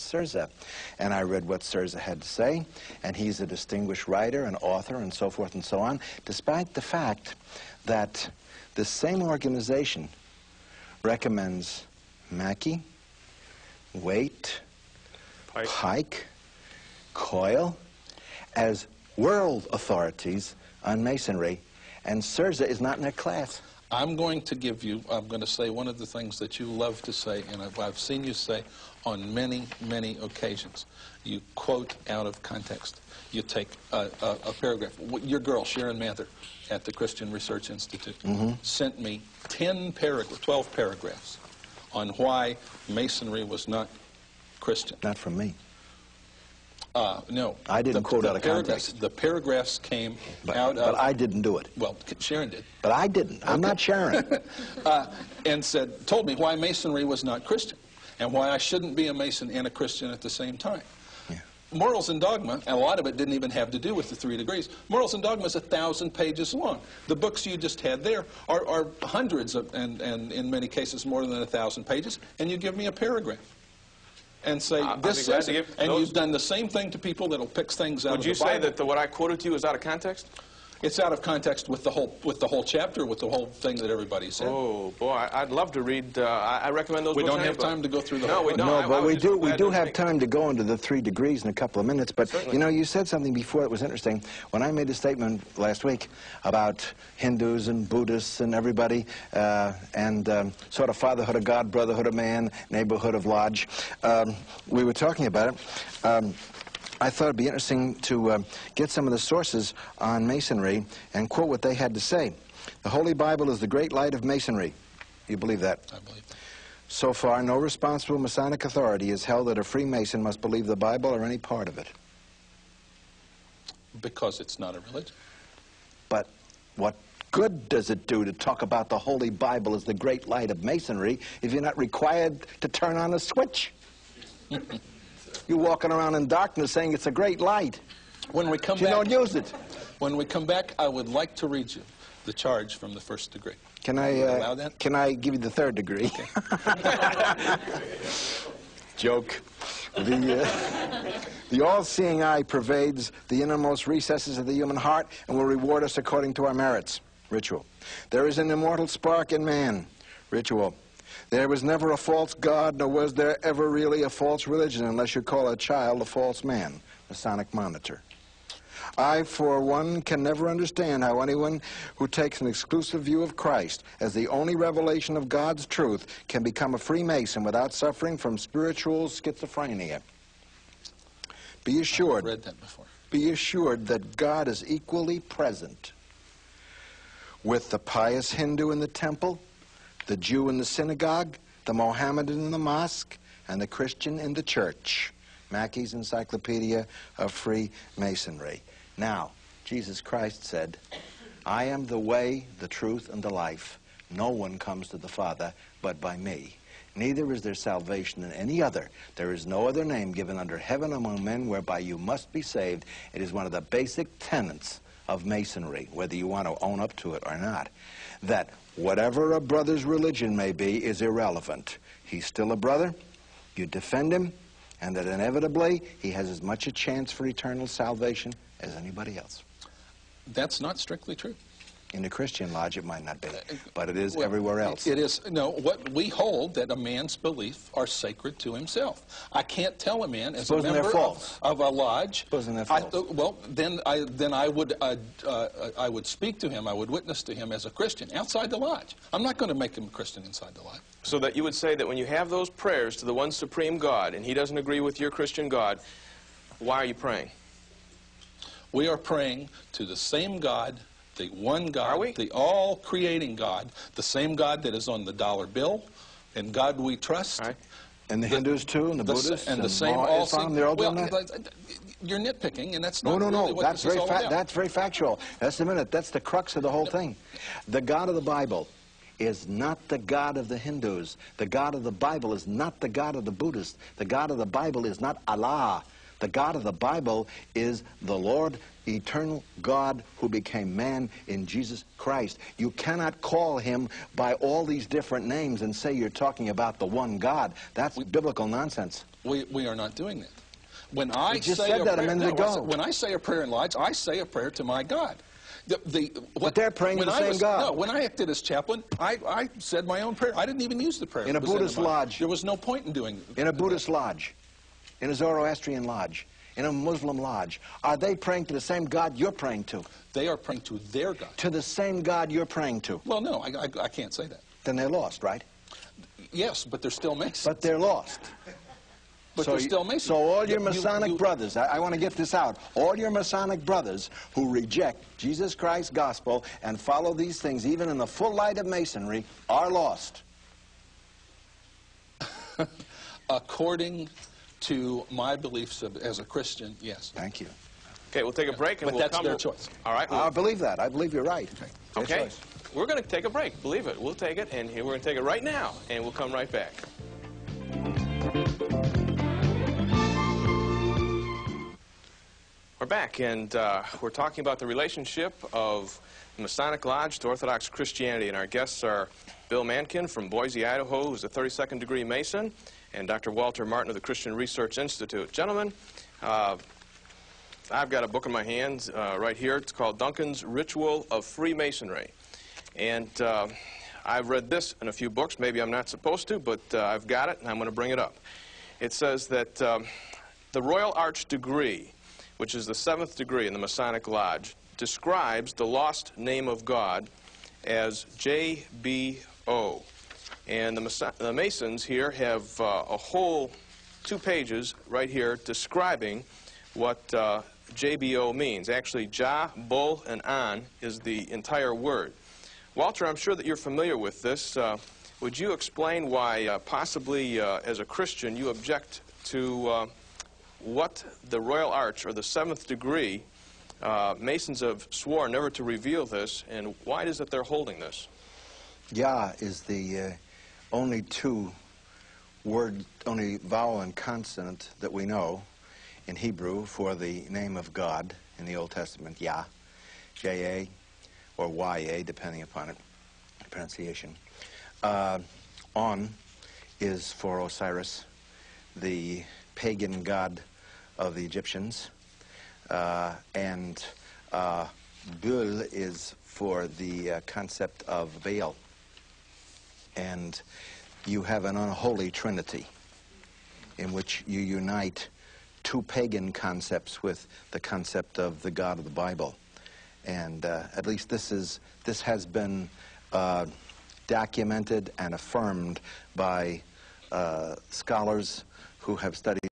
Sirza. And I read what Sirza had to say, and he's a distinguished writer and author and so forth and so on, despite the fact that the same organization recommends Mackey, Waite, Pike, Coyle as world authorities on Masonry, and Sirza is not in their class. I'm going to say one of the things that you love to say, and I've seen you say on many, many occasions. You quote out of context. You take a paragraph. Your girl, Sharon Mather, at the Christian Research Institute, sent me 12 paragraphs on why Masonry was not Christian. Not from me. No. I didn't quote out of context. The paragraphs came out of... But I didn't do it. Well, Sharon did. But I didn't. I'm not Sharon. And told me why Masonry was not Christian, and why I shouldn't be a Mason and a Christian at the same time. Yeah. Morals and Dogma, and a lot of it didn't even have to do with the 3 degrees. Morals and Dogma is 1,000 pages long. The books you just had there are hundreds of, and in many cases more than 1,000 pages, and you give me a paragraph. And say, this says it. And you've done the same thing to people that'll pick things out of the Bible. Would you say that what I quoted to you is out of context? It's out of context with the whole chapter, with the whole thing that everybody said. Oh boy, I'd love to read. I recommend those. We books. don't have time to go through the whole. No, we don't. No, but we do have time to go into the 3 degrees in a couple of minutes. But certainly. You know, you said something before that was interesting. When I made a statement last week about Hindus and Buddhists and everybody, sort of fatherhood of God, brotherhood of man, neighborhood of lodge, we were talking about it. I thought it'd be interesting to get some of the sources on Masonry and quote what they had to say. The Holy Bible is the great light of Masonry. You believe that? I believe that. So far, no responsible Masonic authority has held that a Freemason must believe the Bible or any part of it. Because it's not a religion. But what good does it do to talk about the Holy Bible as the great light of Masonry if you're not required to turn on a switch? You're walking around in darkness saying it's a great light. When we come back, you don't use it. When we come back, I would like to read you the charge from the 1st degree. Can I allow that? Can I give you the 3rd degree? Okay. Joke. The all-seeing eye pervades the innermost recesses of the human heart and will reward us according to our merits. Ritual. There is an immortal spark in man. Ritual. There was never a false God, nor was there ever really a false religion, unless you call a child a false man. Masonic Monitor. I, for one, can never understand how anyone who takes an exclusive view of Christ as the only revelation of God's truth can become a Freemason without suffering from spiritual schizophrenia. Be assured, I've read that before. Be assured that God is equally present with the pious Hindu in the temple, the Jew in the synagogue, the Mohammedan in the mosque, and the Christian in the church. Mackey's Encyclopedia of Freemasonry. Now, Jesus Christ said, I am the way, the truth, and the life. No one comes to the Father but by me. Neither is there salvation in any other. There is no other name given under heaven among men whereby you must be saved. It is one of the basic tenets of Masonry, whether you want to own up to it or not, that whatever a brother's religion may be is irrelevant. He's still a brother. You defend him, and that inevitably he has as much a chance for eternal salvation as anybody else. That's not strictly true. In the Christian lodge, it might not be, but it is everywhere else. It is. No, what we hold that a man's beliefs are sacred to himself. I can't tell a man as a member of a lodge. Supposing they're false. Well, then I would speak to him. I would witness to him as a Christian outside the lodge. I'm not going to make him a Christian inside the lodge. So that you would say that when you have those prayers to the one supreme God, and he doesn't agree with your Christian God, why are you praying? We are praying to the same God, the one God, the all-creating God, the same God that is on the dollar bill, and God we trust. Right. And the Hindus too, and the Buddhists, and the same all-seeing. They're all doing that? You're nitpicking, and that's not really what that's this is all about. That's very factual. That's that's the crux of the whole thing. The God of the Bible is not the God of the Hindus. The God of the Bible is not the God of the Buddhists. The God of the Bible is not Allah. The God of the Bible is the Lord, eternal God who became man in Jesus Christ. You cannot call him by all these different names and say you're talking about the one God. That's biblical nonsense. We are not doing that. When I You just say said a that prayer, a minute ago. when I say a prayer in Lodge, I say a prayer to my God. But they're praying to the same God. No, when I acted as chaplain, I said my own prayer. I didn't even use the prayer. In a Buddhist lodge. There was no point in doing it. In a Buddhist lodge, in a Zoroastrian lodge, in a Muslim lodge, are they praying to the same God you're praying to? They are praying to their God. To the same God you're praying to? Well, no, I can't say that. Then they're lost, right? Yes, but they're still Masons. But they're lost. But they're still Masons. So all your Masonic brothers, I want to get this out, all your Masonic brothers who reject Jesus Christ's gospel and follow these things, even in the full light of Masonry, are lost. According to my beliefs as a Christian, yes. Thank you. Okay, we'll take a break. And But that's their choice. All right. I believe that. I believe you're right. Okay. We're going to take a break. Believe it. We'll take it, and we're going to take it right now, and we'll come right back. We're back, and we're talking about the relationship of the Masonic Lodge to Orthodox Christianity, and our guests are Bill Mankin from Boise, Idaho, who's a 32nd degree Mason, and Dr. Walter Martin of the Christian Research Institute. Gentlemen, I've got a book in my hands right here. It's called Duncan's Ritual of Freemasonry, and I've read this in a few books. Maybe I'm not supposed to, but I've got it, and I'm going to bring it up. It says that the Royal Arch degree, which is the 7th degree in the Masonic Lodge, describes the lost name of God as JBO. And the Masons here have a whole 2 pages right here describing what JBO means. Actually, Ja, Bul, and An is the entire word. Walter, I'm sure that you're familiar with this. Would you explain why, possibly as a Christian, you object to what the Royal Arch, or the 7th degree, Masons have sworn never to reveal this, and why is it they're holding this? Yah is the only only vowel and consonant that we know in Hebrew for the name of God in the Old Testament, Yah, J-A, or Y-A, depending upon it, pronunciation. On is for Osiris, the pagan god of the Egyptians, and Bul is for the concept of Baal. And you have an unholy trinity in which you unite 2 pagan concepts with the concept of the God of the Bible. And at least this has been documented and affirmed by scholars who have studied